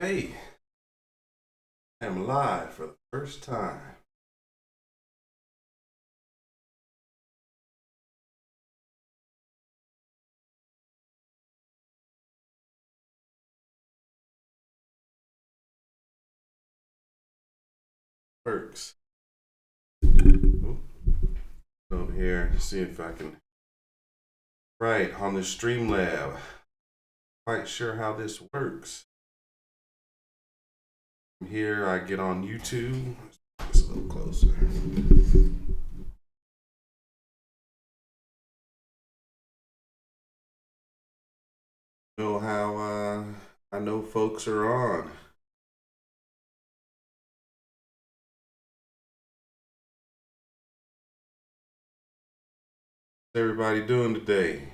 Hey, I'm live for the first time. Works. Oop, over here, see if I can. Right, on the Streamlab. Quite sure how this works. From here, I get on YouTube. It's a little closer. Know how I know folks are on. What's everybody doing today?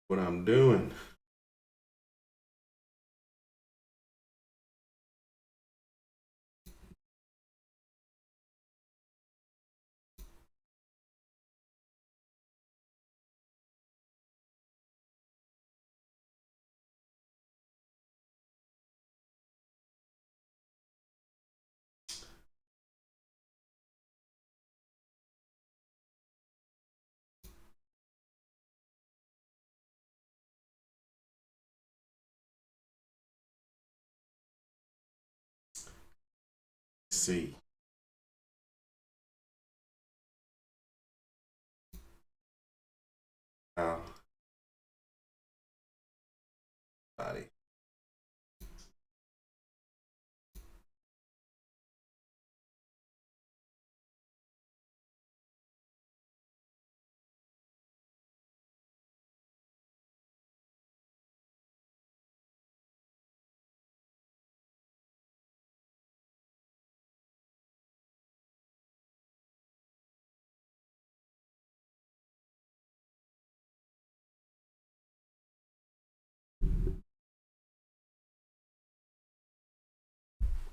What I'm doing? Let's see. How body.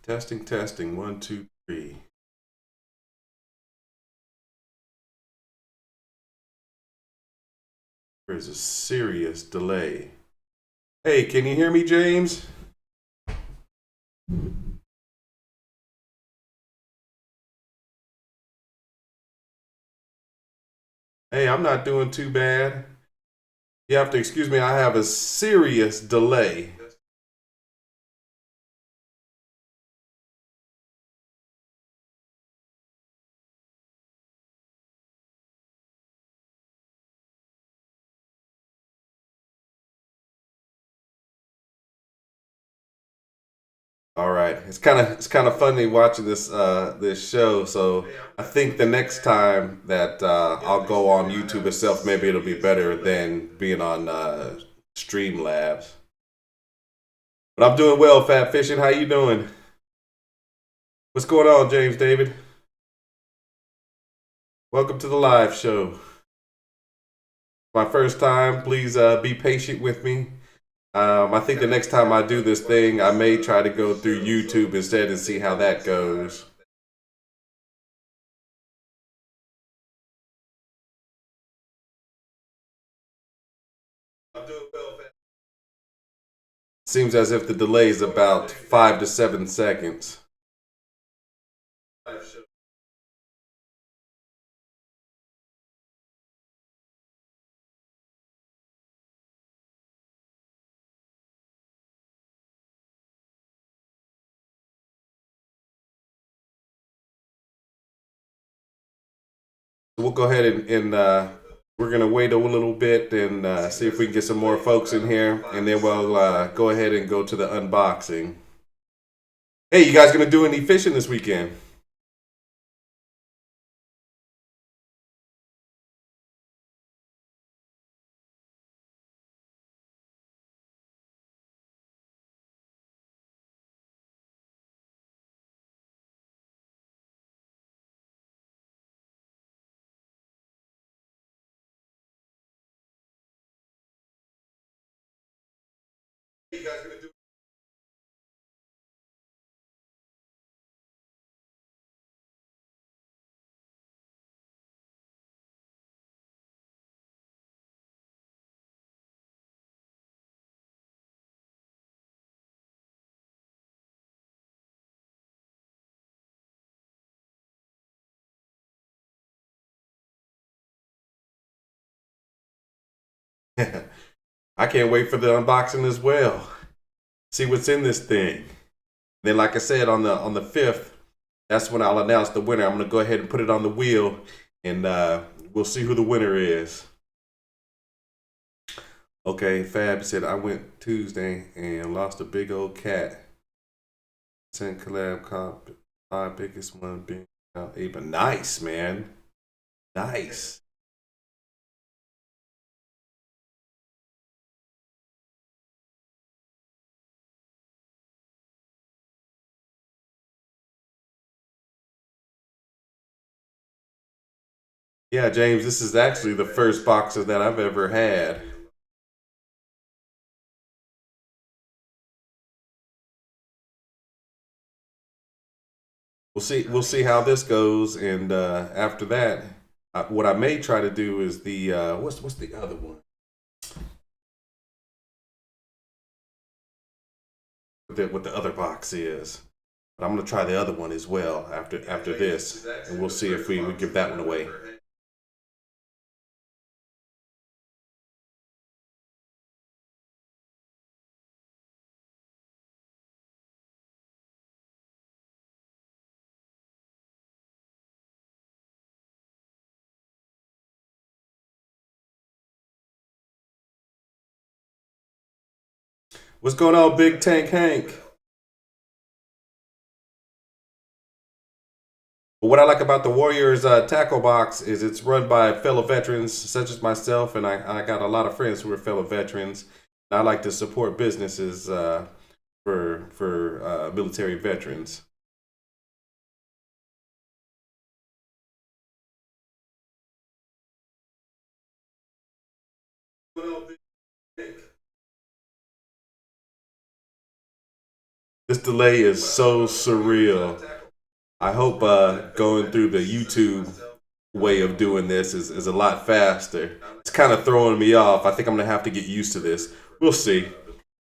Testing, testing. 1, 2, 3. There's a serious delay. Hey, can you hear me, James? Hey, I'm not doing too bad. You have to excuse me, I have a serious delay. All right, it's kind of funny watching this show. So I think the next time that I'll go on YouTube itself, maybe it'll be better than being on Streamlabs. But I'm doing well, Fat Fishing. How you doing? What's going on, James David? Welcome to the live show. My first time. Please be patient with me. I think the next time I do this thing, I may try to go through YouTube instead and see how that goes. Seems as if the delay is about 5 to 7 seconds. We'll go ahead and we're gonna wait a little bit and see if we can get some more folks in here, and then we'll go ahead and go to the unboxing. Hey, you guys gonna do any fishing this weekend? I can't wait for the unboxing as well. See what's in this thing. Then, like I said, on the 5th, that's when I'll announce the winner. I'm gonna go ahead and put it on the wheel, and we'll see who the winner is. Okay, Fab said I went Tuesday and lost a big old cat. 10 collab comp, 5 biggest one being Ava. Nice, man. Nice. Yeah, James, this is actually the first boxer that I've ever had. We'll see how this goes, and after that, what I may try to do is the what's the other one? What the other box is. But I'm gonna try the other one as well after this, and we'll see if we give that one away. What's going on, Big Tank Hank? But what I like about the Warriors tackle box is it's run by fellow veterans such as myself, and I got a lot of friends who are fellow veterans. And I like to support businesses for military veterans. This delay is so surreal. I hope going through the YouTube way of doing this is a lot faster. It's kind of throwing me off. I think I'm gonna have to get used to this. We'll see.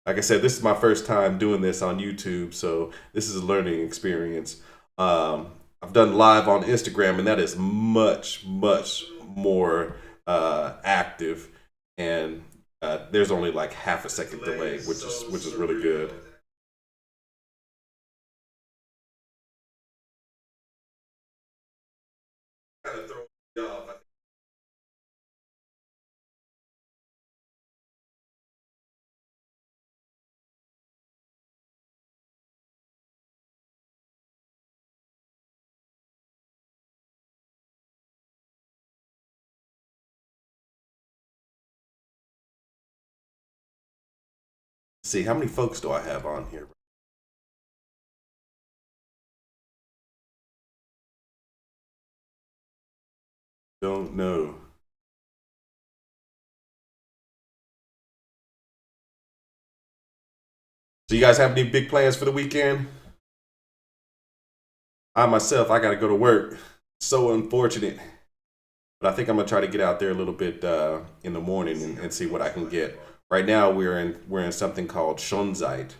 Like I said, this is my first time doing this on YouTube, so this is a learning experience. I've done live on Instagram, and that is much more active, and there's only like half a second delay, which is really good. See, how many folks do I have on here? Don't know. So you guys have any big plans for the weekend? I myself, I got to go to work. So unfortunate. But I think I'm gonna try to get out there a little bit in the morning and see what I can get. Right now, we're in something called Schonzeit,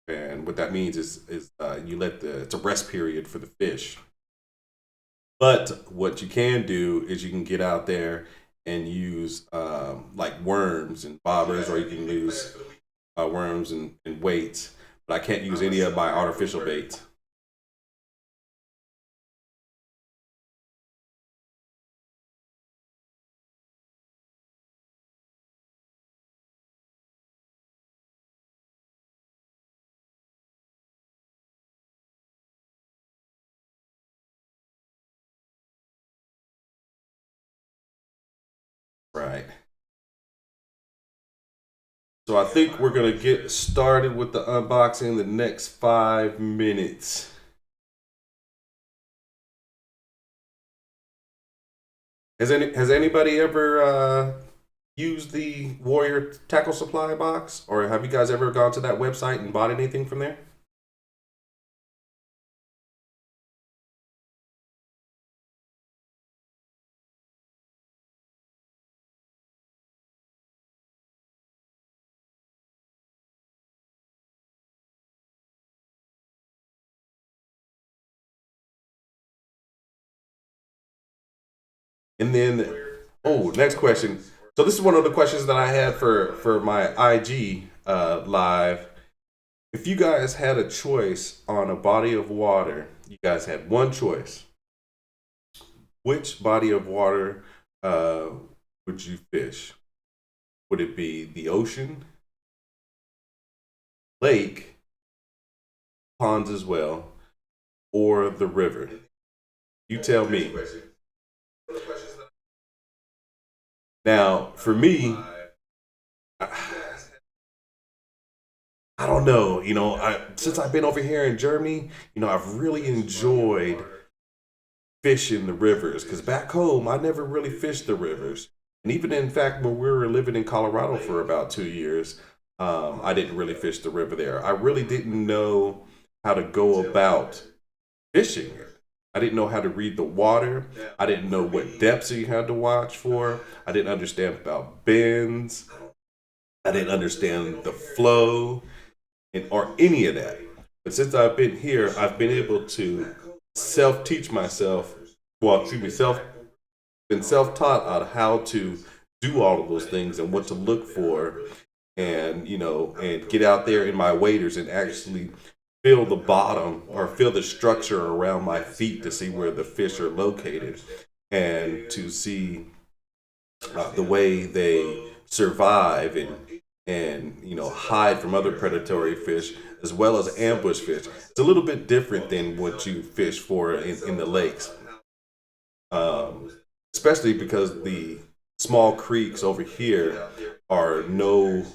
and what that means is you let the it's a rest period for the fish. But what you can do is you can get out there and use like worms and bobbers, or you can use worms and weights. But I can't use any of my artificial baits. Right. So I think we're gonna get started with the unboxing in the next 5 minutes. Has anybody ever used the Warrior Tackle Supply box, or have you guys ever gone to that website and bought anything from there? And then, oh, next question. So this is one of the questions that I had for my IG live. If you guys had a choice on a body of water, you guys had one choice. Which body of water uh, would you fish? Would it be the ocean, lake, ponds as well, or the river? You tell me. Now, for me, I don't know. Since I've been over here in Germany, I've really enjoyed fishing the rivers because back home, I never really fished the rivers. And even in fact, when we were living in Colorado for about 2 years, I didn't really fish the river there. I really didn't know how to go about fishing it. I didn't know how to read the water. I didn't know what depths you had to watch for. I didn't understand about bends. I didn't understand the flow or any of that. But since I've been here, I've been able to self-teach myself. Well, excuse me, been self-taught on how to do all of those things and what to look for, and and get out there in my waders and actually feel the bottom or feel the structure around my feet to see where the fish are located and to see the way they survive and hide from other predatory fish as well as ambush fish. It's a little bit different than what you fish for in the lakes, especially because the small creeks over here are no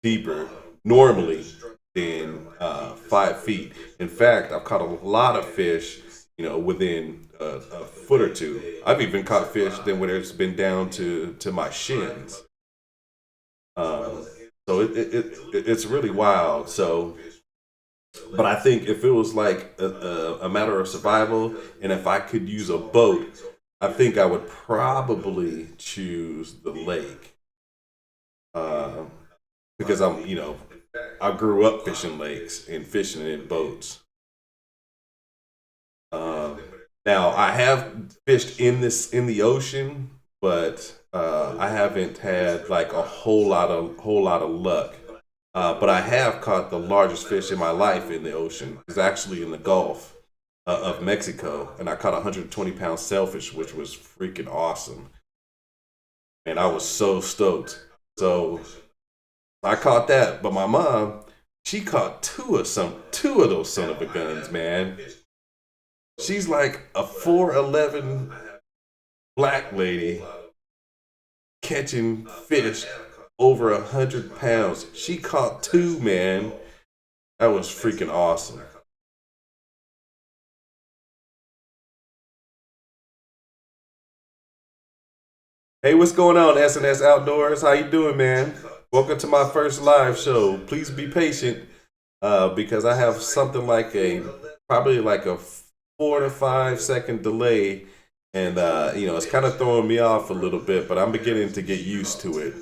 deeper normally than 5 feet. In fact, I've caught a lot of fish, within a foot or two. I've even caught fish then when it's been down to my shins. So it's really wild. So, but I think if it was like a matter of survival, and if I could use a boat, I think I would probably choose the lake. Because I grew up fishing lakes and fishing in boats. Now I have fished in the ocean, but I haven't had like a whole lot of luck. But I have caught the largest fish in my life in the ocean. It's actually in the Gulf of Mexico, and I caught a 120-pound sailfish, which was freaking awesome. And I was so stoked. So I caught that, but my mom, she caught two of those son of a guns, man. She's like a 4'11" black lady catching fish over 100 pounds. She caught two, man. That was freaking awesome. Hey, what's going on, SNS Outdoors? How you doing, man? Welcome to my first live show. Please be patient, because I have something like probably like a 4 to 5 second delay, and it's kind of throwing me off a little bit, but I'm beginning to get used to it.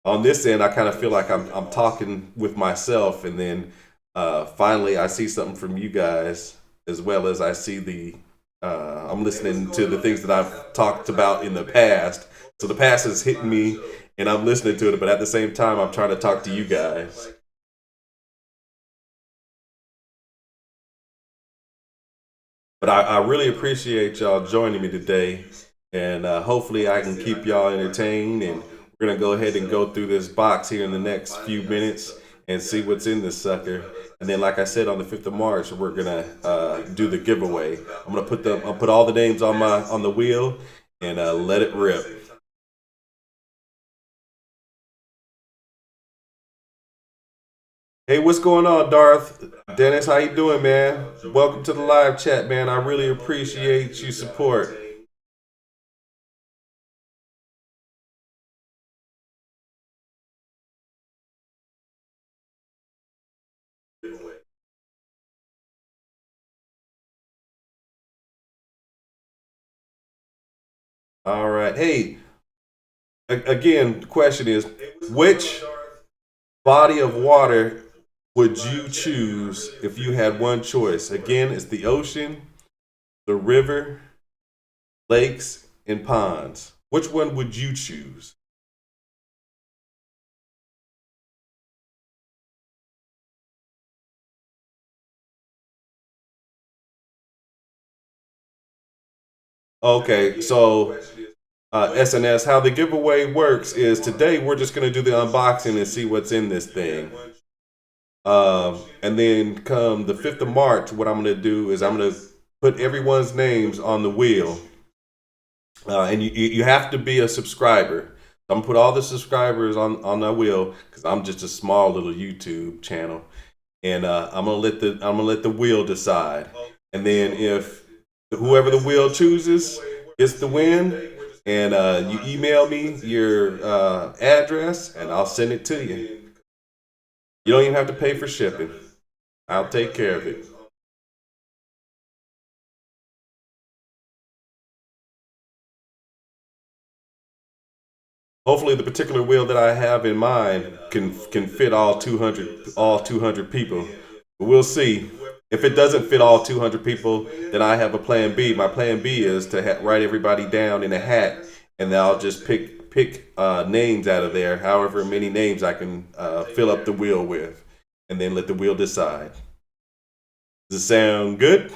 On this end, I kind of feel like I'm talking with myself, and then finally I see something from you guys, as well as I see I'm listening to the things that I've talked about in the past. So the past is hitting me, and I'm listening to it, but at the same time, I'm trying to talk to you guys. But I really appreciate y'all joining me today, and hopefully I can keep y'all entertained. And we're gonna go ahead and go through this box here in the next few minutes and see what's in this sucker. And then, like I said, on the 5th of March, we're gonna do the giveaway. I'll put all the names on the wheel and let it rip. Hey, what's going on, Darth? Dennis, how you doing, man? Welcome to the live chat, man. I really appreciate your support. All right. Hey, again, the question is, which body of water would you choose if you had one choice? Again, it's the ocean, the river, lakes, and ponds. Which one would you choose? Okay, so SNS, how the giveaway works is today we're just gonna do the unboxing and see what's in this thing. And then come the 5th of March, what I'm gonna do is I'm gonna put everyone's names on the wheel. And you have to be a subscriber. I'm gonna put all the subscribers on the wheel because I'm just a small little YouTube channel, and I'm gonna let the wheel decide. And then if whoever the wheel chooses gets the win, and you email me your address, and I'll send it to you. You don't even have to pay for shipping. I'll take care of it. Hopefully, the particular wheel that I have in mind can fit all 200 people. But we'll see. If it doesn't fit all 200 people, then I have a plan B. My plan B is to write everybody down in a hat, and then I'll just pick names out of there, however many names I can fill up the wheel with, and then let the wheel decide. Does it sound good?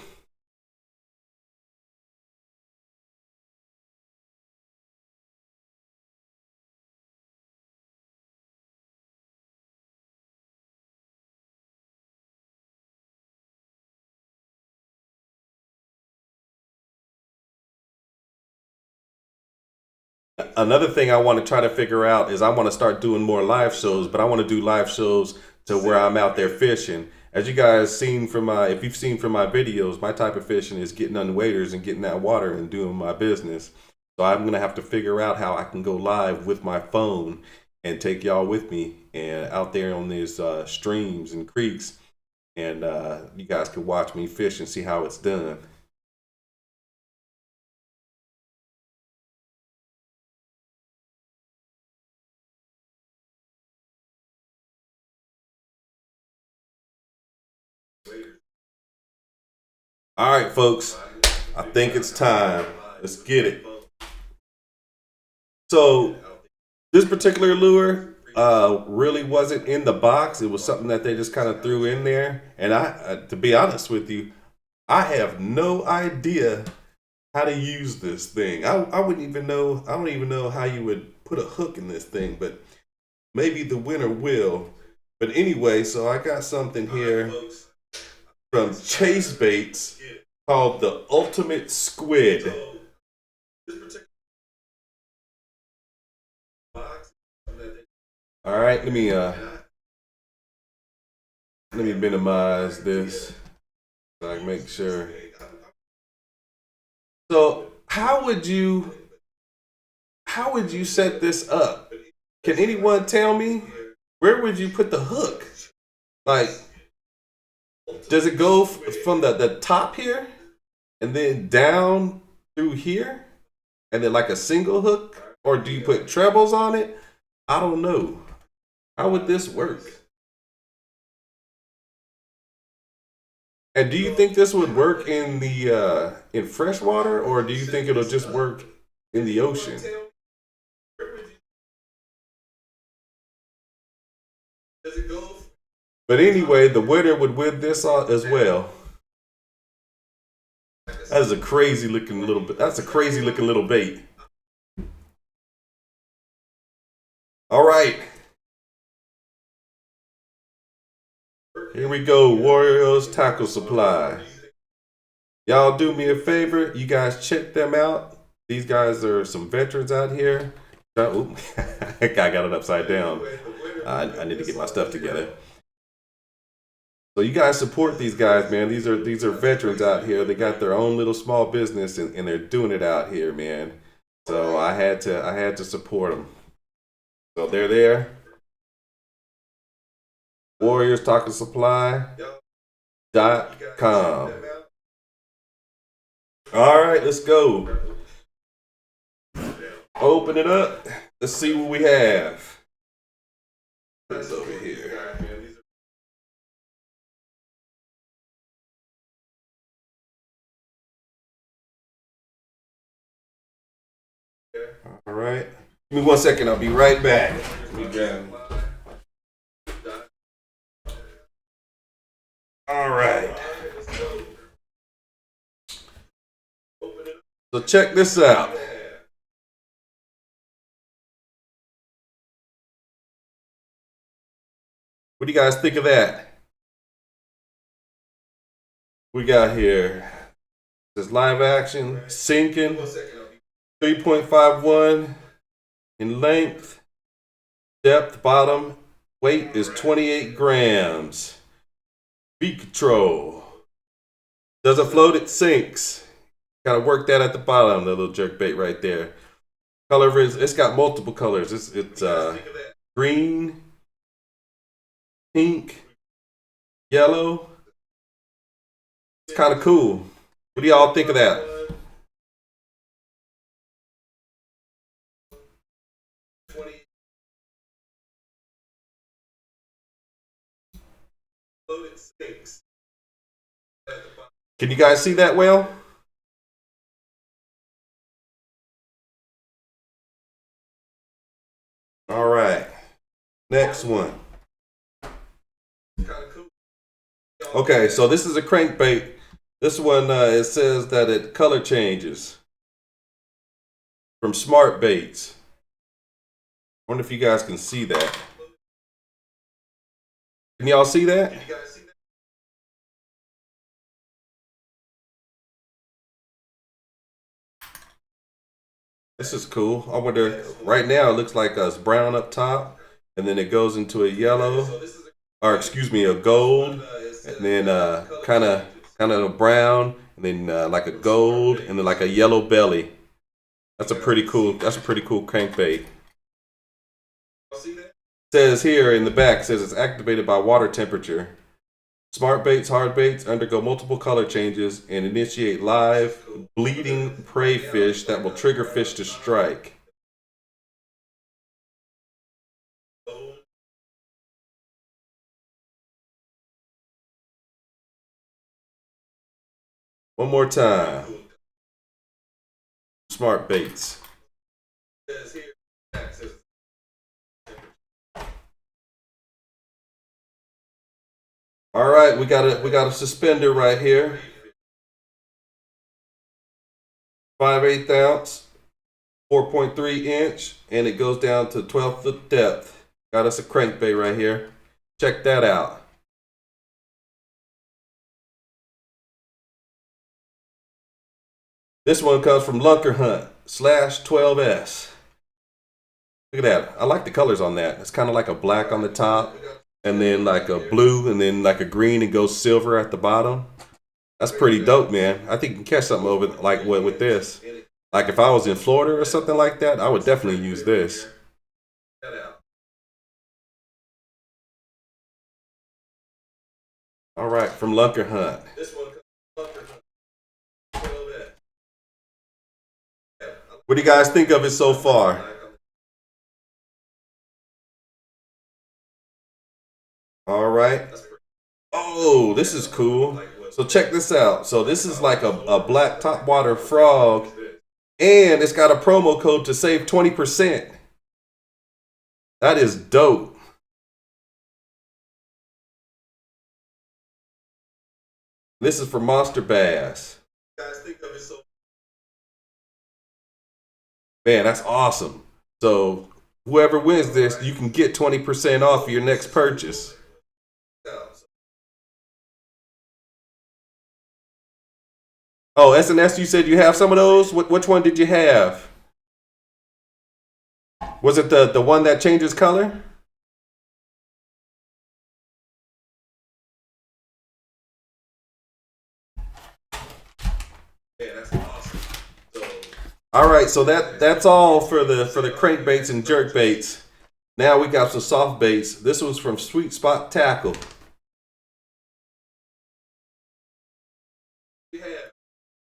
Another thing I want to try to figure out is I want to start doing more live shows, but I want to do live shows to where I'm out there fishing. As you guys seen from my, if you've seen from my videos, my type of fishing is getting on waders and getting that water and doing my business. So I'm gonna have to figure out how I can go live with my phone and take y'all with me and out there on these streams and creeks, and you guys can watch me fish and see how it's done. All right, folks. I think it's time. Let's get it. So this particular lure really wasn't in the box. It was something that they just kind of threw in there. And to be honest with you, I have no idea how to use this thing. I wouldn't even know. I don't even know how you would put a hook in this thing, but maybe the winner will. But anyway, so I got something here from Chase Baits called the Ultimate Squid. All right, let me minimize this so I can make sure. So how would you set this up? Can anyone tell me where would you put the hook? Like, does it go from the top here and then down through here and then like a single hook, or do you put trebles on it? I don't know. How would this work? And do you think this would work in the in freshwater, or do you think it'll just work in the ocean? But anyway, the winner would win this as well. That is a crazy looking little bit. That's a crazy looking little bait. All right, here we go. Warriors Tackle Supply. Y'all do me a favor. You guys check them out. These guys are some veterans out here. Oh, I got it upside down. I need to get my stuff together. So you guys support these guys, man. These are veterans out here. They got their own little small business and they're doing it out here, man. So I had to support them. So they're there. Warriors Tackle Supply.com. All right, let's go. Open it up. Let's see what we have. What's over here? All right. Give me 1 second. I'll be right back. Let me grab. All right. So check this out. What do you guys think of that? We got here this live action sinking 3.51 in length, depth, bottom, weight is 28 grams. Beat control. Doesn't float, it sinks. Kind of work that at the bottom, the little jerk bait right there. Color is, it's got multiple colors. It's green, pink, yellow. It's kind of cool. What do y'all think of that? Can you guys see that well? All right. Next one. Okay, so this is a crankbait. This one, it says that it color changes from Smart Baits. I wonder if you guys can see that. Can y'all see that? This is cool. I wonder, right now it looks like it's brown up top, and then it goes into a yellow, or excuse me, a gold, and then kind of brown, and then like a gold, and then like a yellow belly. That's a pretty cool crankbait. It says here in the back, says it's activated by water temperature. Smart baits, hard baits undergo multiple color changes and initiate live, bleeding prey fish that will trigger fish to strike. One more time. Smart baits. All right, we got a suspender right here. 5/8 ounce, 4.3 inch, and it goes down to 12-foot depth. Got us a crankbait right here. Check that out. This one comes from Lunker Hunt /12S. Look at that. I like the colors on that. It's kind of like a black on the top, and then like a blue, and then like a green and goes silver at the bottom. That's pretty dope, man. I think you can catch something over like with this. Like if I was in Florida or something like that, I would definitely use this. All right, from Lunker Hunt. What do you guys think of it so far? All right. Oh, this is cool. So check this out. So this is like a black topwater frog, and it's got a promo code to save 20%. That is dope. This is for Monster Bass. Man, that's awesome. So whoever wins this, you can get 20% off your next purchase. Oh, SNS, you said you have some of those? Which one did you have? Was it the one that changes color? All right, so that's all for the crankbaits and jerkbaits. Now we got some soft baits. This was from Sweet Spot Tackle.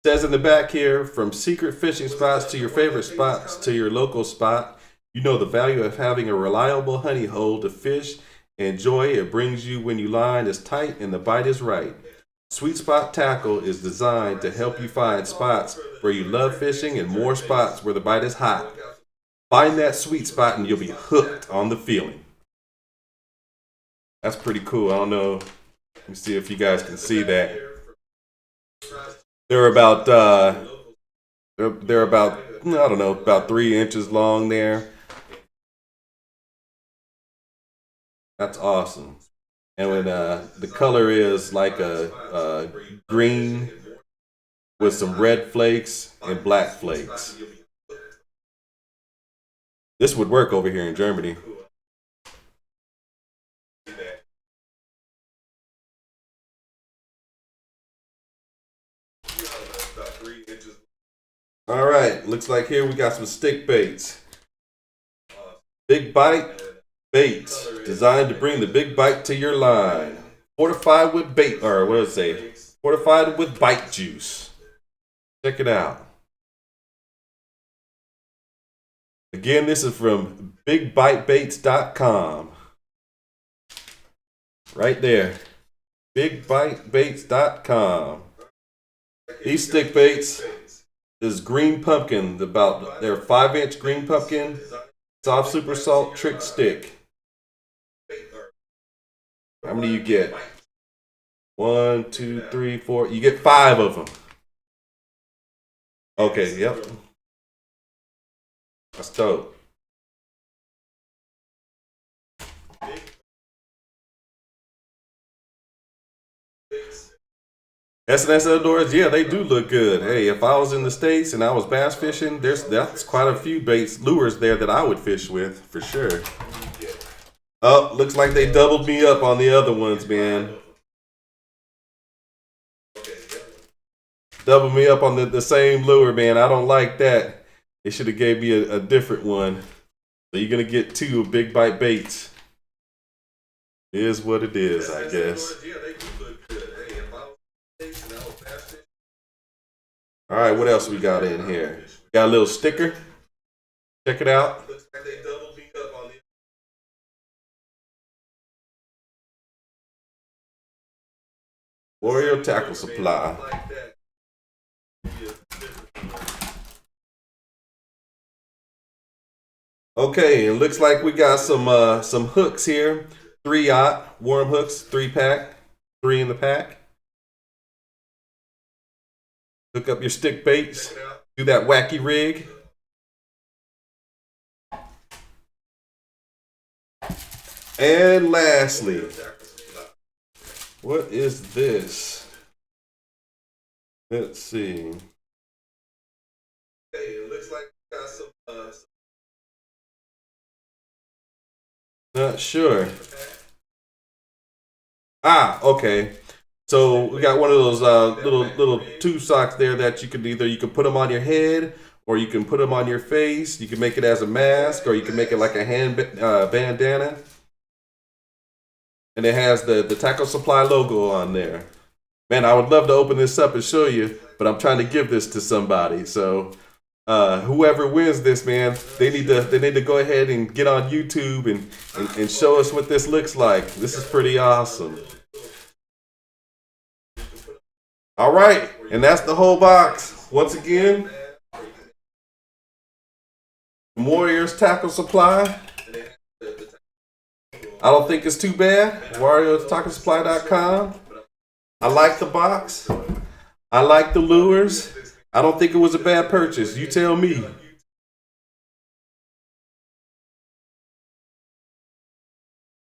Says in the back here, from secret fishing spots to your favorite spots to your local spot, you know the value of having a reliable honey hole to fish and joy it brings you when your line is tight and the bite is right. Sweet Spot Tackle is designed to help you find spots where you love fishing and more spots where the bite is hot. Find that sweet spot and you'll be hooked on the feeling. That's pretty cool. I don't know. Let me see if you guys can see that. They're about They're about, I don't know, about 3 inches long there. That's awesome. And when the color is like a green with some red flakes and black flakes. This would work over here in Germany. All right, looks like here we got some stick baits. Big bite baits designed to bring the big bite to your line. Fortified with bait, or what does it say? Fortified with bite juice. Check it out. Again, this is from bigbitebaits.com. Right there. Bigbitebaits.com. These stick baits is green pumpkin. They're 5-inch green pumpkin, soft super salt trick stick. How many you get? 1, 2, 3, 4. You get 5 of them. Okay, yep. That's dope. S&S Outdoors, yeah, they do look good. Hey, if I was in the States and I was bass fishing, that's quite a few baits, lures there that I would fish with, for sure. Oh, looks like they doubled me up on the other ones, man. Double me up on the same lure, man. I don't like that. They should have gave me a different one. So you're gonna get 2 big bite baits. It is what it is, I guess. All right, what else we got in here? Got a little sticker. Check it out. Warrior Tackle Supply. Okay, it looks like we got some hooks here. 3-aught worm hooks, 3-pack, 3 in the pack. Hook up your stick baits. Do that wacky rig. And lastly, what is this? Let's see. Okay, it looks like we got some. Not sure. Ah, okay. So we got one of those little tube socks there that you could put them on your head, or you can put them on your face. You can make it as a mask, or you can make it like a hand bandana. And it has the Tackle Supply logo on there. Man, I would love to open this up and show you, but I'm trying to give this to somebody. So whoever wins this, man, they need to go ahead and get on YouTube and show us what this looks like. This is pretty awesome. All right, and that's the whole box. Once again, Warriors Tackle Supply. I don't think it's too bad. WarriorsTackleSupply.com. I like the box. I like the lures. I don't think it was a bad purchase. You tell me.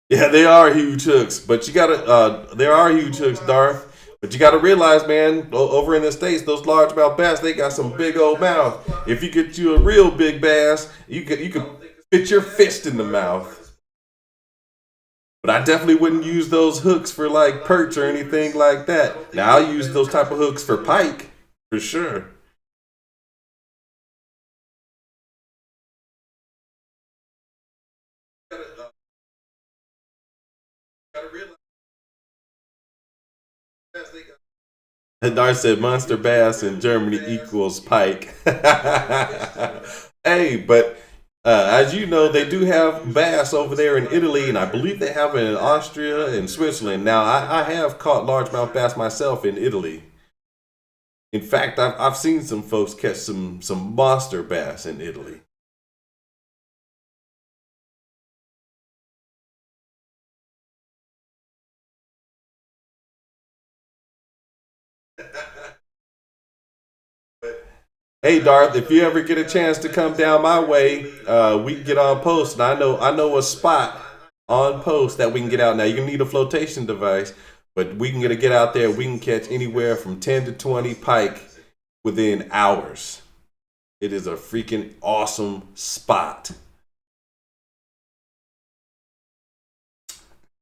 Yeah, they are huge hooks, but you gotta. There are huge hooks, Darth. But you gotta realize, man, over in the States, those largemouth bass, they got some big old mouth. If you get you a real big bass, you could fit your fist in the mouth. But I definitely wouldn't use those hooks for like perch or anything like that. Now I'll use those type of hooks for pike, for sure. And Dar said monster bass in Germany equals pike. Hey, but as you know, they do have bass over there in Italy, and I believe they have it in Austria and Switzerland. Now, I have caught largemouth bass myself in Italy. In fact, I've seen some folks catch some monster bass in Italy. Hey Darth, if you ever get a chance to come down my way, we can get on post. And I know a spot on post that we can get out. Now you're gonna need a flotation device, but we can get out there. We can catch anywhere from 10 to 20 pike within hours. It is a freaking awesome spot.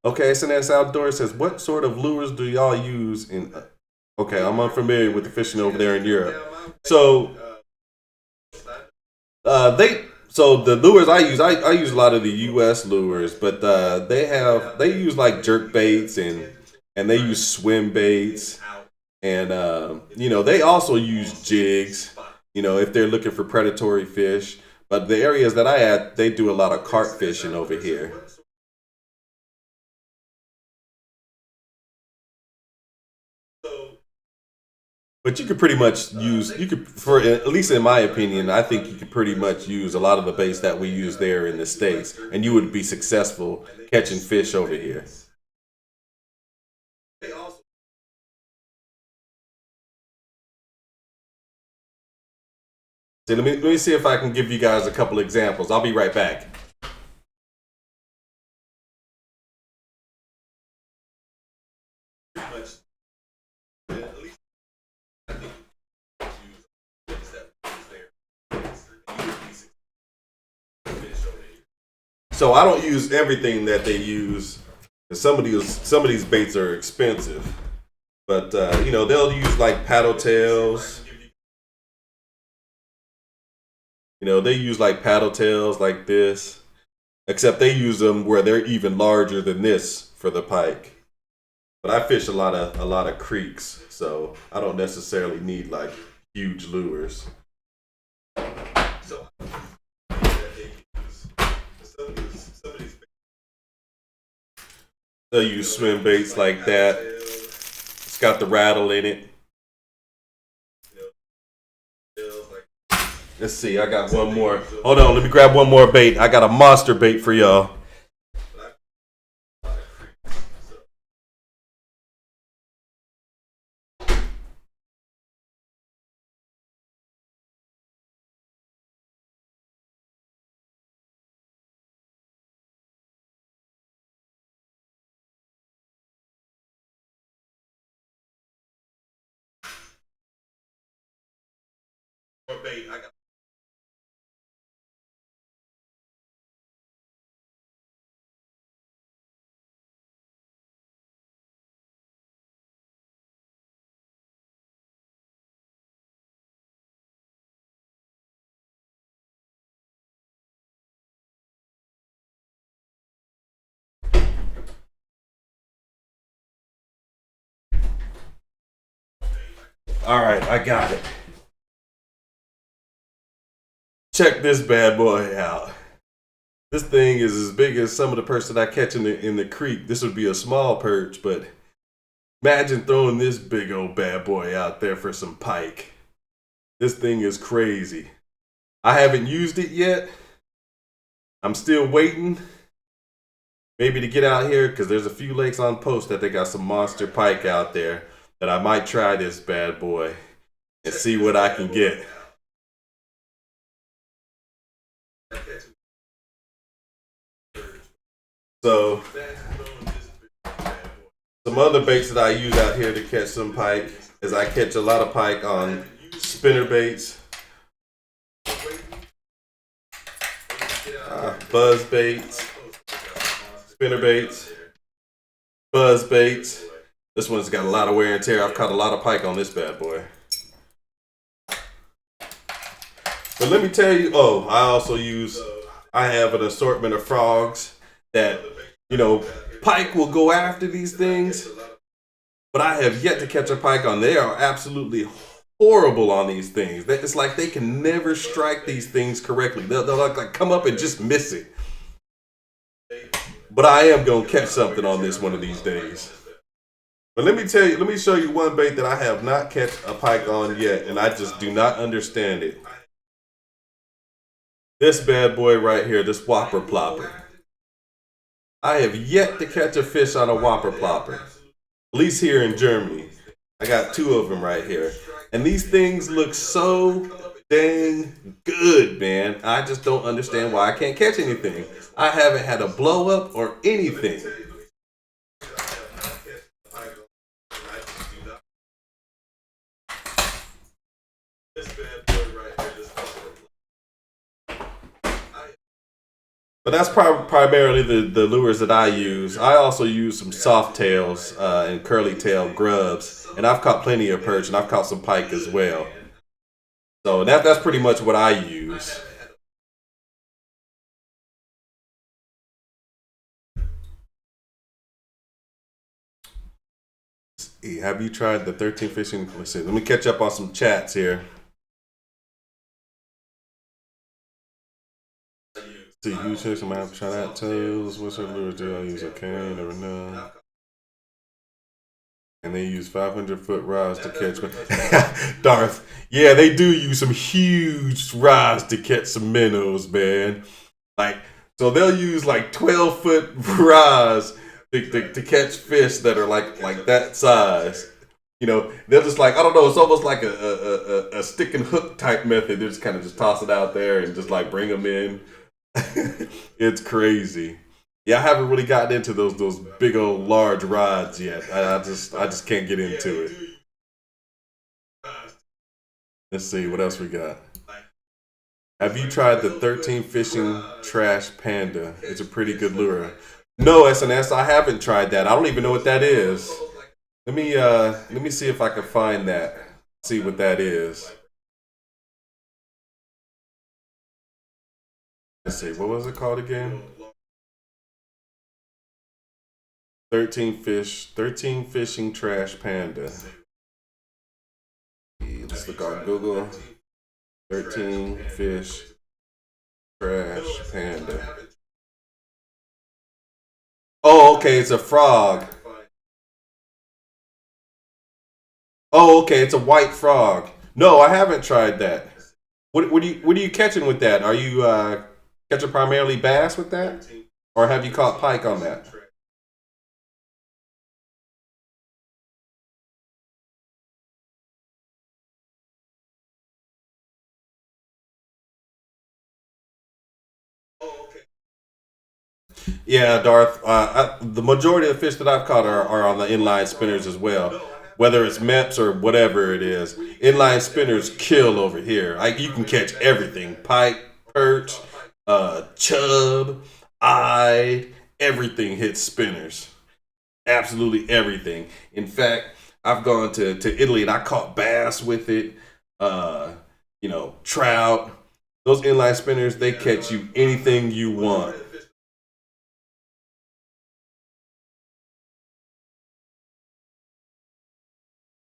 Okay, SNS Outdoors says, what sort of lures do y'all use in? Okay, I'm unfamiliar with the fishing over there in Europe. So so the lures I use, I use a lot of the U.S. lures, but they use like jerk baits and they use swim baits, and they also use jigs. If they're looking for predatory fish. But the areas that I at, they do a lot of carp fishing over here. But you could pretty much for at least in my opinion, I think you could pretty much use a lot of the baits that we use there in the States, and you would be successful catching fish over here. So let me see if I can give you guys a couple examples. I'll be right back. So I don't use everything that they use. Some of these baits are expensive, but they'll use like paddle tails. They use like paddle tails like this, except they use them where they're even larger than this for the pike. But I fish a lot of creeks, so I don't necessarily need like huge lures. They'll use swim baits like that. It's got the rattle in it. Let's see, I got one more. Hold on, let me grab one more bait. I got a monster bait for y'all. All right, I got it. Check this bad boy out. This thing is as big as some of the perch that I catch in the creek. This would be a small perch, but imagine throwing this big old bad boy out there for some pike. This thing is crazy. I haven't used it yet. I'm still waiting. Maybe to get out here, because there's a few lakes on post that they got some monster pike out there, that I might try this bad boy and see what I can get. So, some other baits that I use out here to catch some pike is I catch a lot of pike on spinner baits, buzz baits, spinner baits, buzz baits. This one's got a lot of wear and tear. I've caught a lot of pike on this bad boy. But let me tell you, I have an assortment of frogs that, pike will go after these things, but I have yet to catch a pike on. They are absolutely horrible on these things. It's like they can never strike these things correctly. They'll like come up and just miss it. But I am going to catch something on this one of these days. But let me show you one bait that I have not catch a pike on yet, and I just do not understand it. This bad boy right here, this Whopper Plopper. I have yet to catch a fish on a Whopper Plopper, at least here in Germany. I got two of them right here. And these things look so dang good, man. I just don't understand why I can't catch anything. I haven't had a blow up or anything. But that's primarily the lures that I use. I also use some soft tails and curly tail grubs, and I've caught plenty of perch, and I've caught some pike as well. So that's pretty much what I use. Have you tried the 13 fishing? Let's see. Let me catch up on some chats here. So you use some app, Trout tails. What's your lures do I use? Okay, never know. And they use 500-foot rods to catch. Darth, yeah, they do use some huge rods to catch some minnows, man. Like, so they'll use like 12-foot rods to catch fish that are like that size. You know, they're just like, I don't know, it's almost like a stick and hook type method. They just kind of just toss it out there and just like bring them in. It's crazy. Yeah, I haven't really gotten into those big old large rods yet. I just can't get into it. Let's see what else we got. Have you tried the 13 fishing trash panda? It's a pretty good lure. No, SNS, I haven't tried that. I don't even know what that is. Let me see if I can find that. See what that is. Let's see, what was it called again? 13 fishing trash panda. Let's look on Google. 13 fish trash panda. Oh, okay, it's a frog. Oh, okay, it's a white frog. No, I haven't tried that. What are you catching with that? Are you catching primarily bass with that, or have you caught pike on that? Yeah, Darth. The majority of the fish that I've caught are on the inline spinners as well. Whether it's Meps or whatever it is, inline spinners kill over here. You can catch everything: pike, perch, chub, eye, everything hits spinners. Absolutely everything. In fact, I've gone to Italy and I caught bass with it. Uh, trout. Those inline spinners, they catch you anything you want.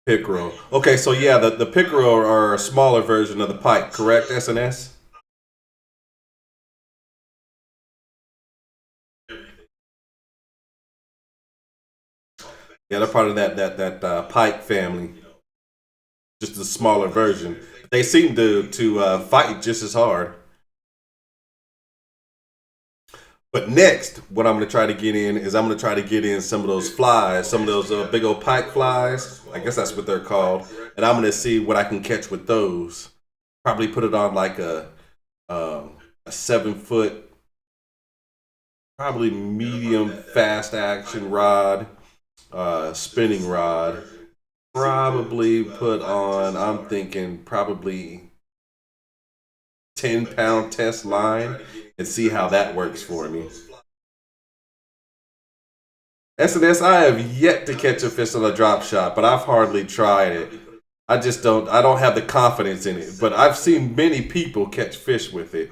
Pickerel. Okay, so yeah, the pickerel are a smaller version of the pike, correct, SNS? Yeah, they're part of that pike family, just a smaller version. They seem to fight just as hard. But next, what I'm going to try to get in is I'm going to try to get in some of those flies, some of those big old pike flies. I guess that's what they're called. And I'm going to see what I can catch with those. Probably put it on like a 7 foot, probably medium fast action rod, spinning rod. Probably put on, I'm thinking probably 10-pound test line and see how that works for me. SNS, I have yet to catch a fish on a drop shot, but I've hardly tried it. I don't have the confidence in it, but I've seen many people catch fish with it.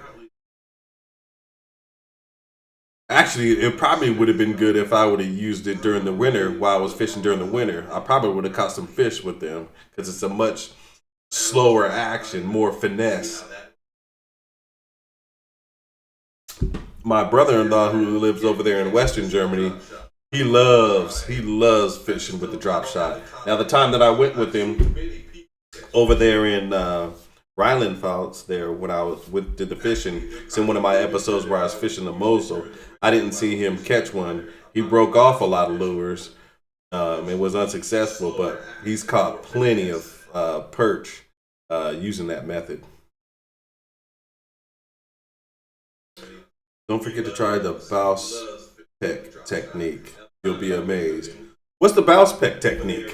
Actually, it probably would have been good if I would have used it during the winter while I was fishing during the winter. I probably would have caught some fish with them because it's a much slower action, more finesse. My brother-in-law who lives over there in Western Germany, he loves fishing with the drop shot. Now the time that I went with him over there in Rheinland-Pfalz there when I did the fishing, it's in one of my episodes where I was fishing the Mosel. I didn't see him catch one. He broke off a lot of lures. It was unsuccessful, but he's caught plenty of perch using that method. Don't forget to try the bounce peck technique. You'll be amazed. What's the bounce peck technique?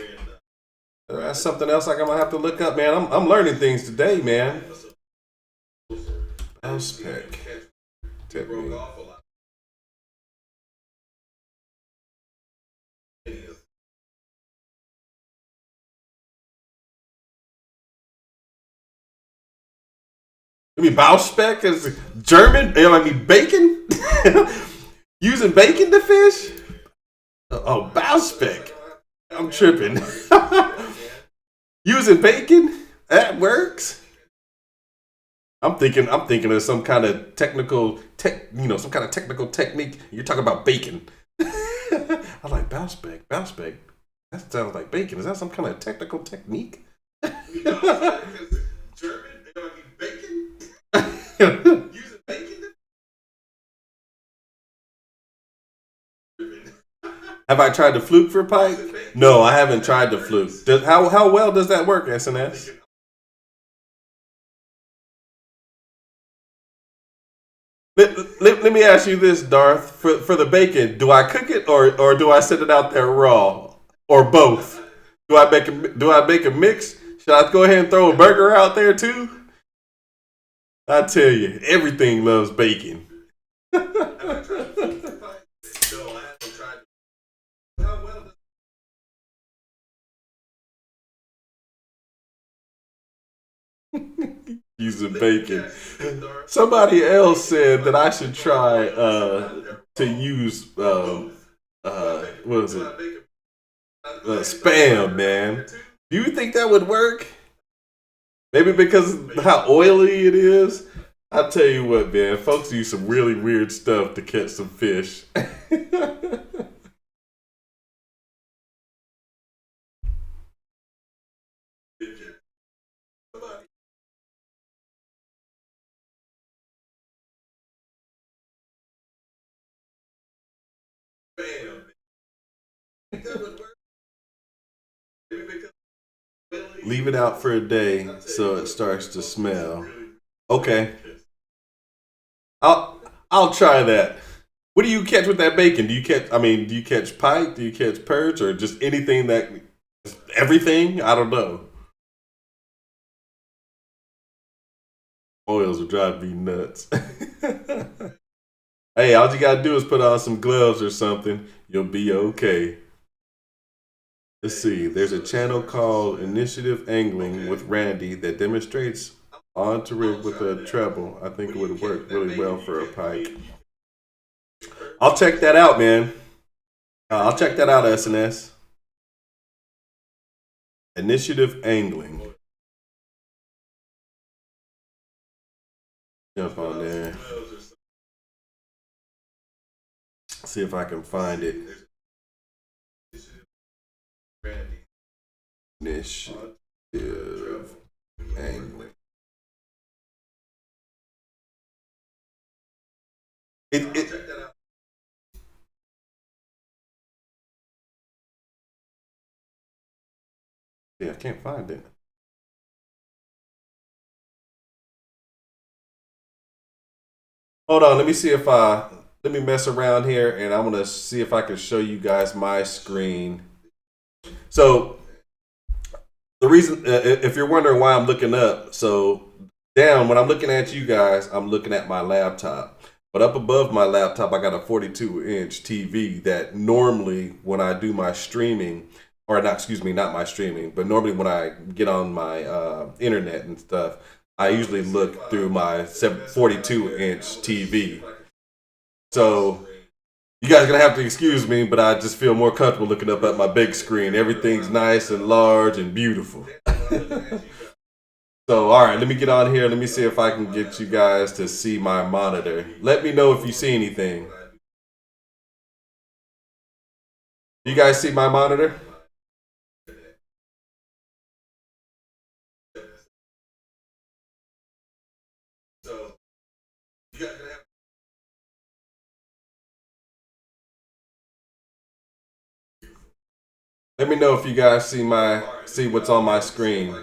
That's something else I'm gonna have to look up, man. I'm learning things today, man. Bounce peck technique. I mean, Bauspeck is German. I mean, bacon. Using bacon to fish. Oh, Bauspeck. I'm tripping. Using bacon that works. I'm thinking of some kind of technical some kind of technical technique. You're talking about bacon. I like Bauspeck. Bauspeck. That sounds like bacon. Is that some kind of technical technique? Using bacon? Have I tried the fluke for pike? No, I haven't tried the fluke. How well does that work, SNS? Let me ask you this, Darth. For the bacon, do I cook it or do I set it out there raw? Or both? Do I make a mix? Should I go ahead and throw a burger out there too? I tell you, everything loves bacon. Using bacon. Somebody else said that I should try to use what is it? Spam, man. Do you think that would work? Maybe because of how oily it is. I'll tell you what, man. Folks use some really weird stuff to catch some fish. Leave it out for a day so it starts to smell. Okay. I'll try that. What do you catch with that bacon? Do you catch pike? Do you catch perch or just anything everything? I don't know. Oils will drive me nuts. Hey, all you gotta do is put on some gloves or something. You'll be okay. Let's see. There's a channel called Initiative Angling with Randy that demonstrates on to rig with a treble. I think it would work really well for a pike. I'll check that out, man. I'll check that out, SNS. Initiative Angling. Jump on there. See if I can find it. Initiative Angling. Yeah, I can't find it. Hold on, let me see if let me mess around here and I'm gonna see if I can show you guys my screen. So the reason, if you're wondering why I'm looking up, so down when I'm looking at you guys, I'm looking at my laptop. But up above my laptop, I got a 42-inch TV that normally when I do my streaming, or not, excuse me, not my streaming, but normally when I get on my internet and stuff, I usually look through my 42-inch TV. So you guys are gonna have to excuse me, but I just feel more comfortable looking up at my big screen. Everything's nice and large and beautiful. So, all right, let me get on here. Let me see if I can get you guys to see my monitor. Let me know if you see anything. You guys see my monitor? Let me know if you guys see what's on my screen.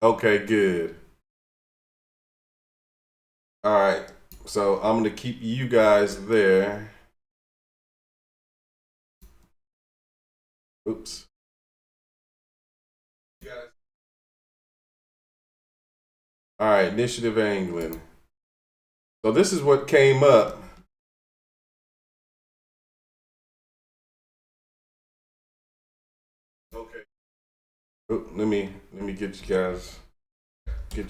Okay, good. All right. So I'm gonna keep you guys there. Oops. All right, initiative angling. So this is what came up. Okay. Let me get you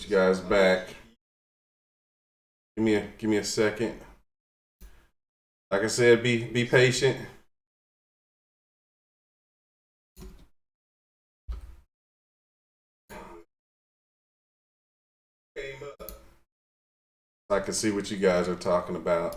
guys back. Give me a second. Like I said, be patient. I can see what you guys are talking about.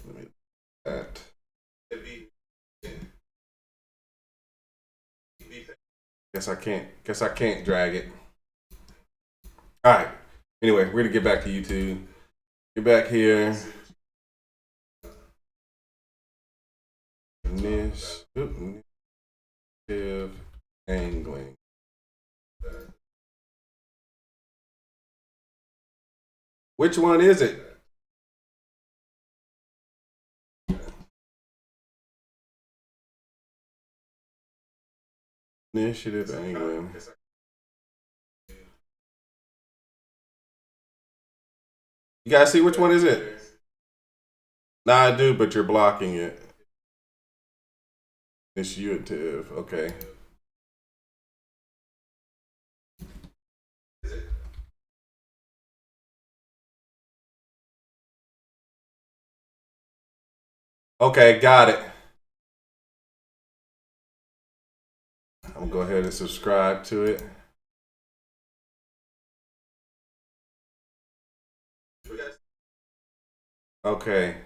Let me that. Guess I can't drag it. All right. Anyway, we're gonna get back to YouTube. Get back here. Initiative angling. Which one is it? Initiative angling. You guys see which one is it? Nah, I do, but you're blocking it. Initiative. Okay. Okay, got it. I'm gonna go ahead and subscribe to it. Okay.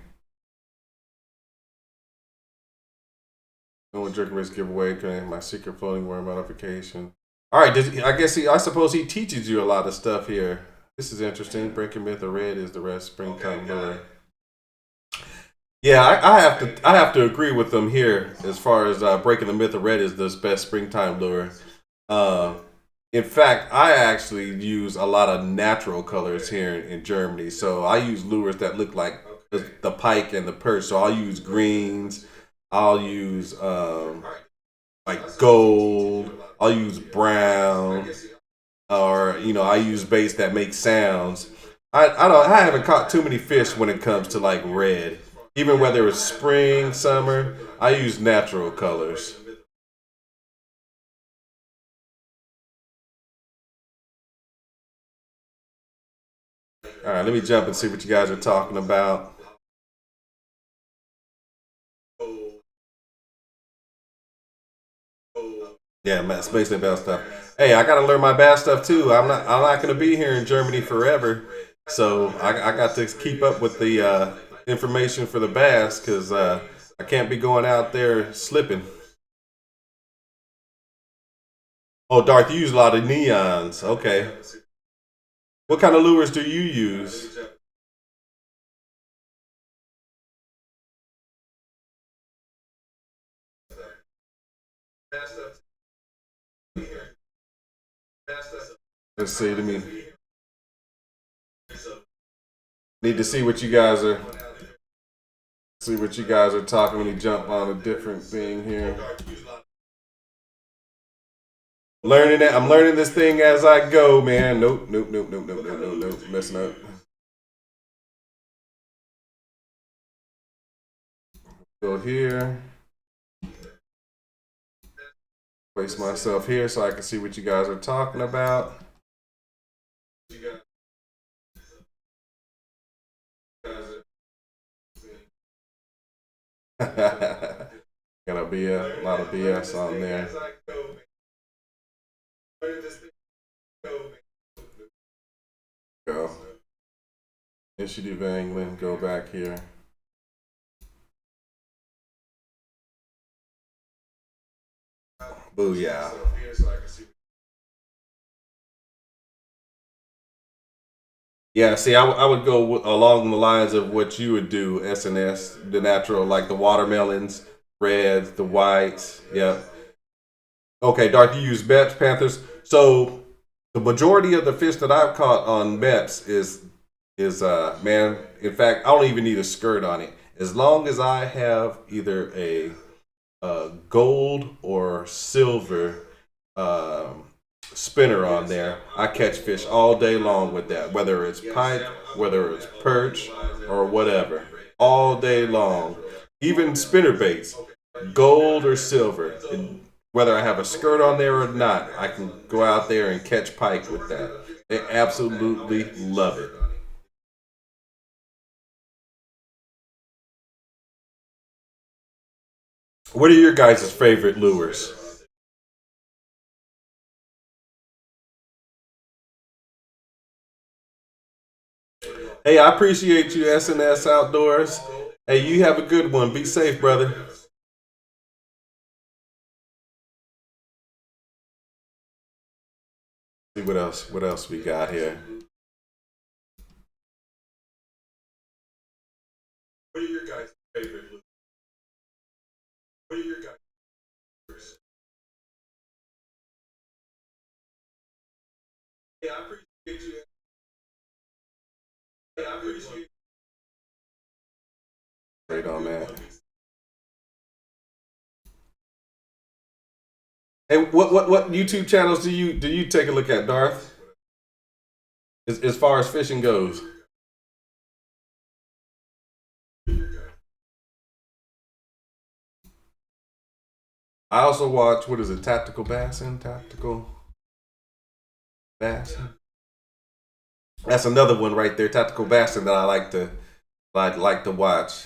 No one drink risk giveaway. My secret floating worm modification. All right. I suppose he teaches you a lot of stuff here. This is interesting. Breaking myth of red is the rest springtime lure. Yeah, I have to agree with them here as far as breaking the myth of red is the best springtime lure. Uh, in fact, I actually use a lot of natural colors here in Germany. So I use lures that look like the pike and the perch. So I'll use greens. I'll use like gold. I'll use brown, or I use baits that make sounds. I haven't caught too many fish when it comes to like red. Even whether it's spring, summer, I use natural colors. All right, let me jump and see what you guys are talking about. Yeah, man, it's basically bass stuff. Hey, I gotta learn my bass stuff too. I'm not gonna be here in Germany forever, so I got to keep up with the information for the bass because I can't be going out there slipping. Oh, Darth, you use a lot of neons. Okay, what kind of lures do you use? Let's see. Let me need to see what you guys are talking when you jump on a different thing here. Learning it. I'm learning this thing as I go, man. Nope. Messing up. Go here. Place myself here so I can see what you guys are talking about. Gotta be a lot of BS on there. Go. Initiative angling. Go back here. Booyah. Yeah, see, I would go along the lines of what you would do, SNS, the natural, like the watermelons, reds, the whites. Yeah. Okay, Darth, you use Beps, Panthers. So the majority of the fish that I've caught on Beps is man. In fact, I don't even need a skirt on it. As long as I have either a gold or silver um, spinner on there, I catch fish all day long with that. Whether it's pike, whether it's perch, or whatever, all day long. Even spinner baits, gold or silver. And whether I have a skirt on there or not, I can go out there and catch pike with that. They absolutely love it. What are your guys' favorite lures? Hey, I appreciate you, SNS Outdoors. Hey, you have a good one. Be safe, brother. See what else? What else we got here? What are your guys' favorite lures? What are your guys' lures? Yeah, I appreciate you. Yeah, I appreciate you. Great on that. Hey, what YouTube channels do you take a look at, Darth? As far as fishing goes. I also watch, what is it, Tactical Bassin. That's another one right there, Tactical Bassin, that I like to watch.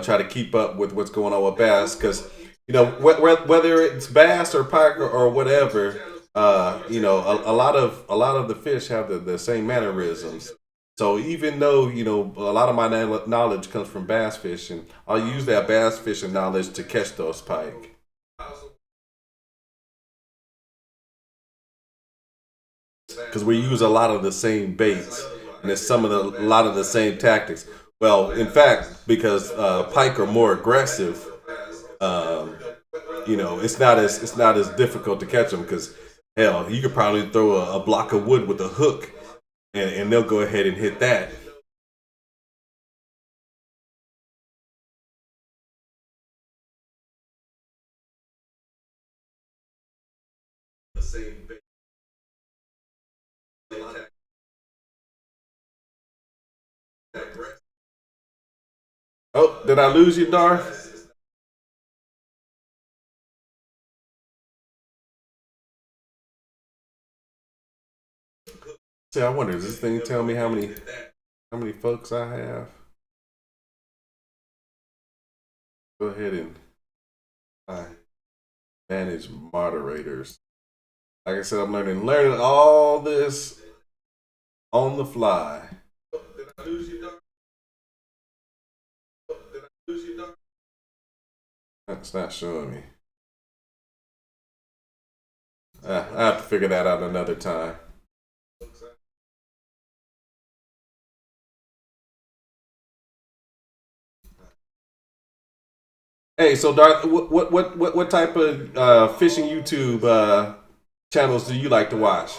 Try to keep up with what's going on with bass because whether it's bass or pike or whatever, a lot of the fish have the same mannerisms. So even though a lot of my knowledge comes from bass fishing, I'll use that bass fishing knowledge to catch those pike because we use a lot of the same baits and it's a lot of the same tactics. Well, in fact, because pike are more aggressive, um, it's not as difficult to catch them because hell, you could probably throw a block of wood with a hook and they'll go ahead and hit that. Oh, did I lose you, Darth? See, I wonder, does this thing tell me how many folks I have? Go ahead and uh, manage moderators. Like I said, I'm learning all this on the fly. Did I lose you, Darth? Did I lose you, Darth? That's not showing me. I have to figure that out another time. Hey, so Darth, what type of fishing YouTube channels do you like to watch?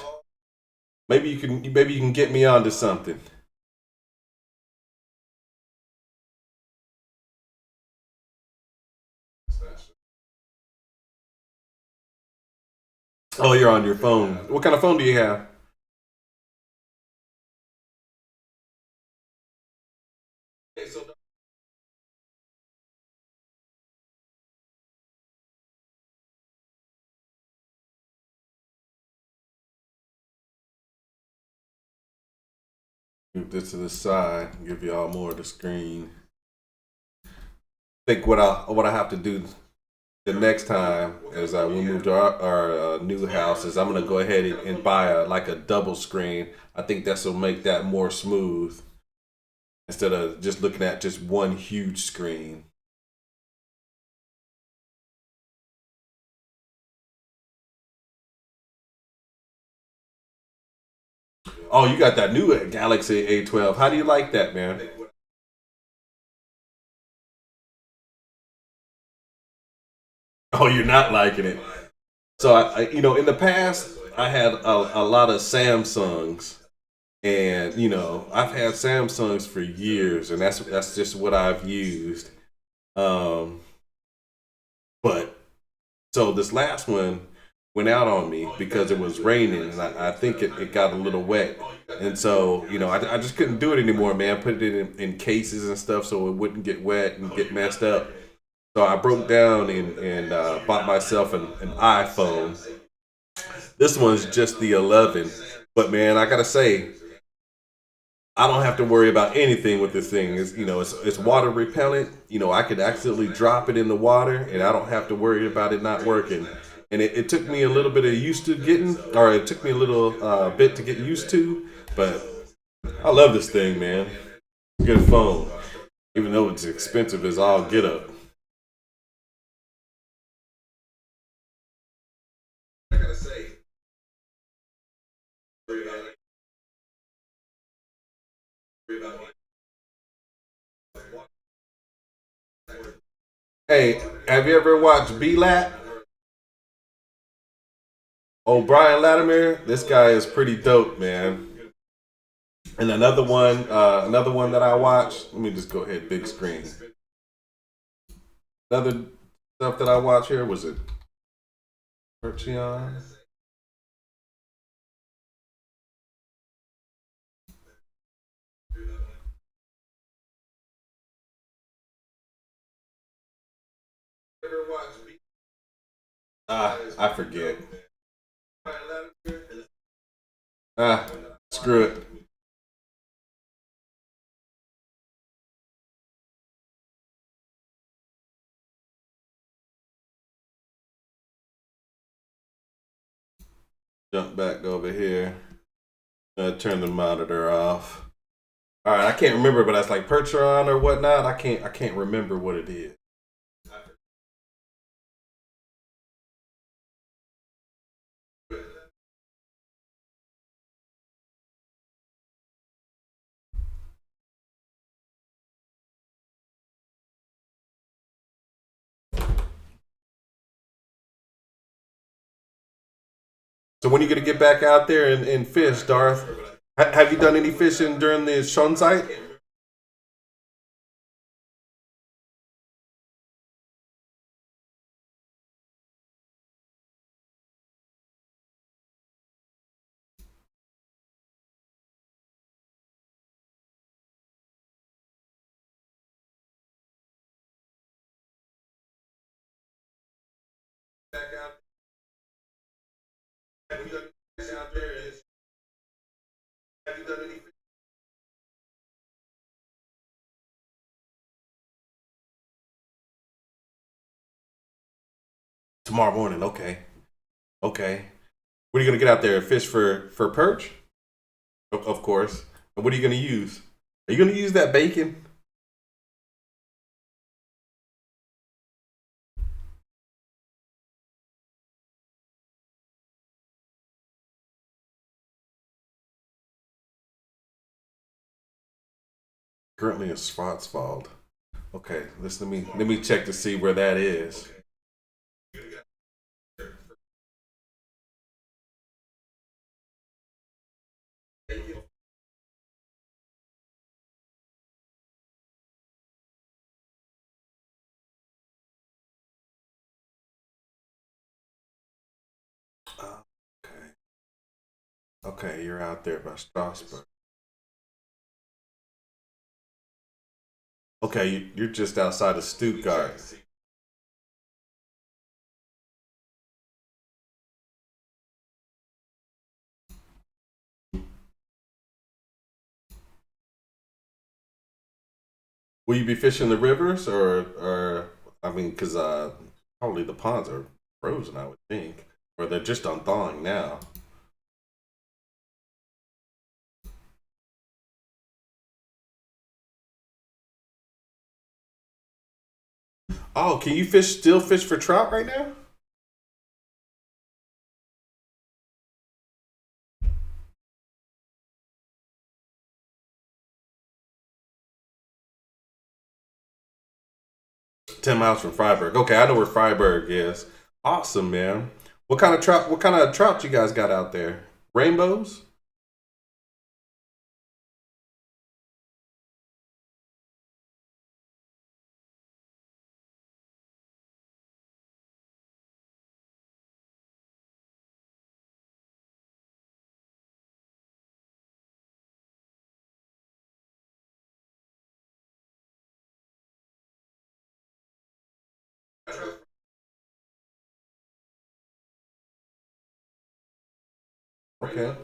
Maybe you can get me onto something. Oh, you're on your phone. What kind of phone do you have? Move this to the side. Give y'all more of the screen. I think what I have to do the next time as we move to our new house is I'm gonna go ahead and buy like a double screen. I think this will make that more smooth instead of just looking at just one huge screen. Oh, you got that new Galaxy A12. How do you like that, man? Oh, you're not liking it. So in the past, I had a lot of Samsungs, and I've had Samsungs for years, and that's just what I've used. Um, but so this last one went out on me because it was raining, and I think it got a little wet, and so I just couldn't do it anymore, man. Put it in cases and stuff so it wouldn't get wet and get messed up. So I broke down and bought myself an iPhone. This one's just the 11, but man, I gotta say, I don't have to worry about anything with this thing. It's water repellent. I could accidentally drop it in the water, and I don't have to worry about it not working. And it took me a little bit of used to getting, or it took me a little bit to get used to. But I love this thing, man. Good phone, even though it's expensive as all get up. Hey, have you ever watched B-Lat? Oh, Brian Latimer. This guy is pretty dope, man. And another one that I watched. Let me just go ahead, big screen. Another stuff that I watched here was it Percheon? I forget. Ah, screw it. Jump back over here. Turn the monitor off. All right, I can't remember, but that's like Percheron or whatnot. I can't remember what it is. So when are you gonna get back out there and fish, Darth? Have you done any fishing during the Shon site? Tomorrow morning. Okay. Okay. What are you gonna get out there and fish for perch? Of course. And what are you gonna use? Are you gonna use that bacon? Currently in Schwarzwald. Okay, let me check to see where that is. Okay. Okay, you're out there by Strasbourg. Okay, you're just outside of Stuttgart. Will you be fishing the rivers or I mean, because probably the ponds are frozen, I would think, or they're just on thawing now. Oh, can you still fish for trout right now? 10 miles from Freiburg. Okay, I know where Freiburg is. Awesome, man. What kind of trout? What kind of trout you guys got out there? Rainbows? Okay.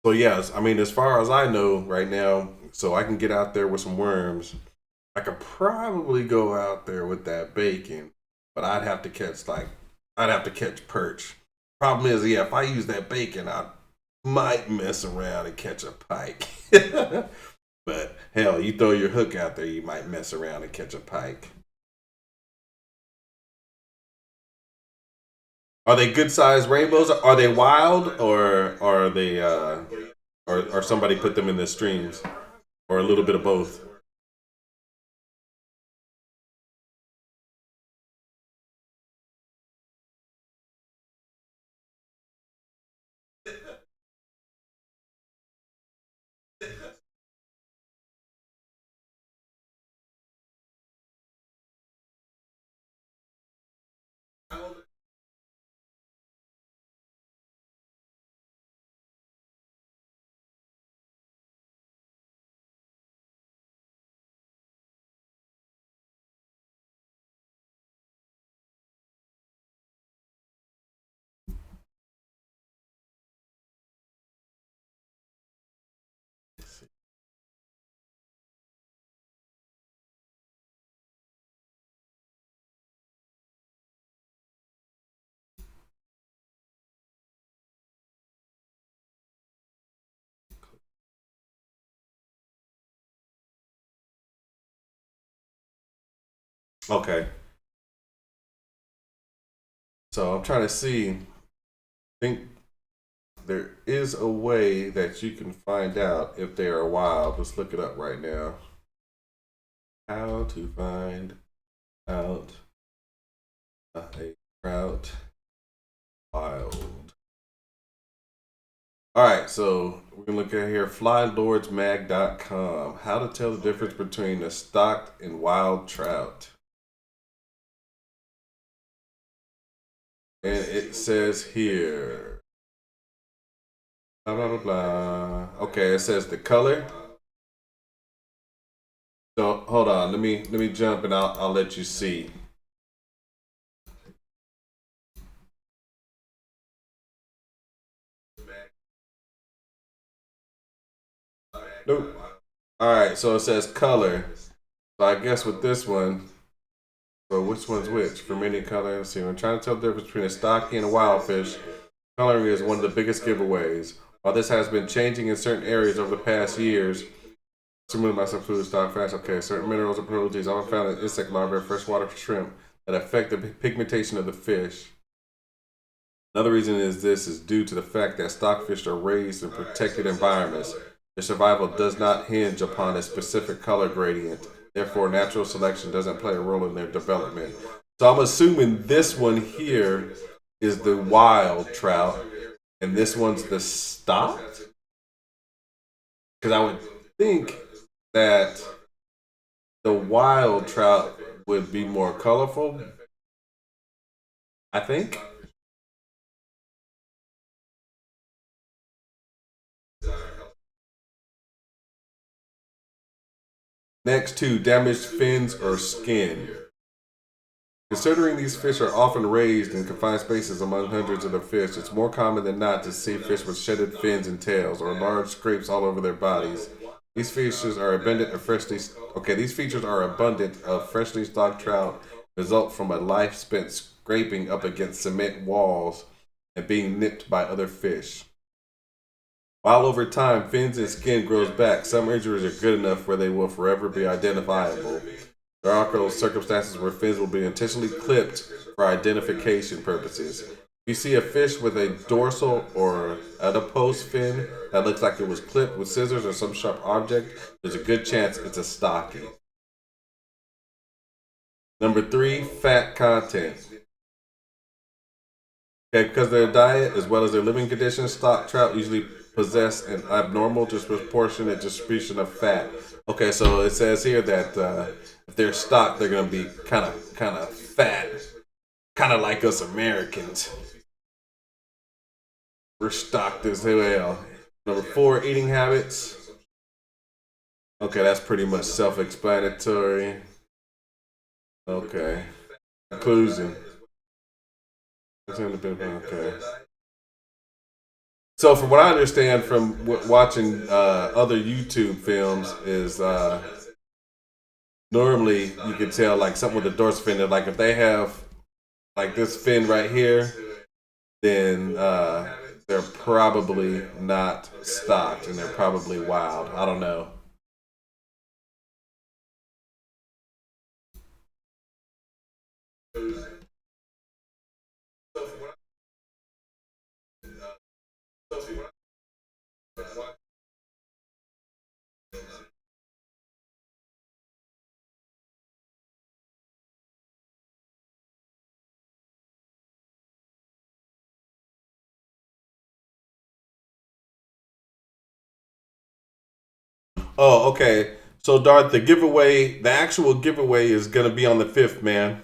So yes, I mean, as far as I know right now, so I can get out there with some worms. I could probably go out there with that bacon, but I'd have to catch perch. Problem is, yeah, if I use that bacon, I might mess around and catch a pike. But hell, you throw your hook out there, you might mess around and catch a pike. Are they good sized rainbows? Are they wild, or are they or somebody put them in the streams, or a little bit of both? Okay, so I'm trying to see. I think there is a way that you can find out if they are wild. Let's look it up right now. How to find out a trout wild. All right, so we're gonna look at here flylordsmag.com. How to tell the difference between a stocked and wild trout. And it says here, blah blah blah blah. Okay, it says the color. So hold on, let me jump and I'll let you see. Nope. All right, so it says color. So I guess with this one, so which one's which? For many colors, see, I'm trying to tell the difference between a stocky and a wild fish. Coloring is one of the biggest giveaways. While this has been changing in certain areas over the past years, similar to some food stock fast. Okay, certain minerals and proteins often found in insect larvae, freshwater shrimp that affect the pigmentation of the fish. Another reason is this is due to the fact that stockfish are raised in protected environments. Their survival does not hinge upon a specific color gradient. Therefore, natural selection doesn't play a role in their development. So I'm assuming this one here is the wild trout, and this one's the stocked. Because I would think that the wild trout would be more colorful. I think. Next to damaged fins or skin. Considering these fish are often raised in confined spaces among hundreds of the fish, it's more common than not to see fish with shedded fins and tails or large scrapes all over their bodies. These features are abundant of freshly stocked trout result from a life spent scraping up against cement walls and being nipped by other fish. While over time fins and skin grows back, some injuries are good enough where they will forever be identifiable. There are also circumstances where fins will be intentionally clipped for identification purposes. You see a fish with a dorsal or adipose fin that looks like it was clipped with scissors or some sharp object, there's a good chance it's a stocking. Number 3, fat content. Okay, because their diet as well as their living conditions, stock trout usually possess an abnormal disproportionate distribution of fat. Okay, so it says here that if they're stocked, they're gonna be kind of fat, kind of like us Americans. We're stocked as well. Number 4, eating habits. Okay, that's pretty much self-explanatory. Okay. Conclusion. Okay. So, from what I understand from watching other YouTube films, is normally you can tell like something with the dorsal fin. Like if they have like this fin right here, then they're probably not stocked and they're probably wild. I don't know. Oh, okay. So, Darth, the actual giveaway is gonna be on the 5th, man.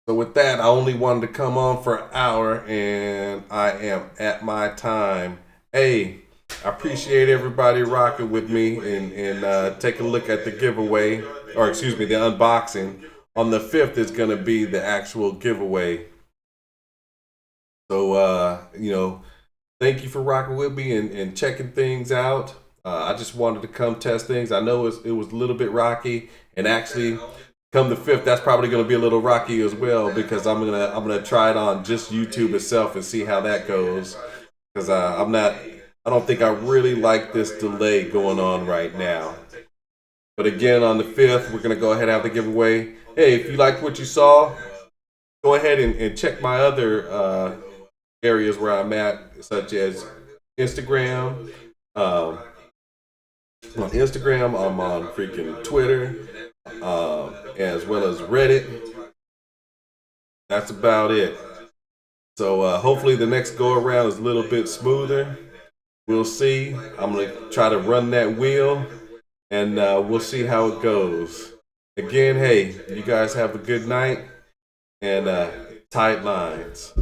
So with that, I only wanted to come on for an hour, and I am at my time. Hey, I appreciate everybody rocking with me and take a look at the giveaway, or excuse me, the unboxing. On the 5th is going to be the actual giveaway. So, thank you for rocking with me and checking things out. I just wanted to come test things. I know it was a little bit rocky, and actually, come the 5th, that's probably going to be a little rocky as well because I'm gonna try it on just YouTube itself and see how that goes. Because I don't think I really like this delay going on right now. But again, on the 5th, we're gonna go ahead and have the giveaway. Hey, if you liked what you saw, go ahead and check my other areas where I'm at, such as Instagram. On Instagram, I'm on freaking Twitter, as well as Reddit. That's about it. So hopefully the next go around is a little bit smoother. We'll see. I'm gonna try to run that wheel, and we'll see how it goes. Again, hey, you guys have a good night and tight lines.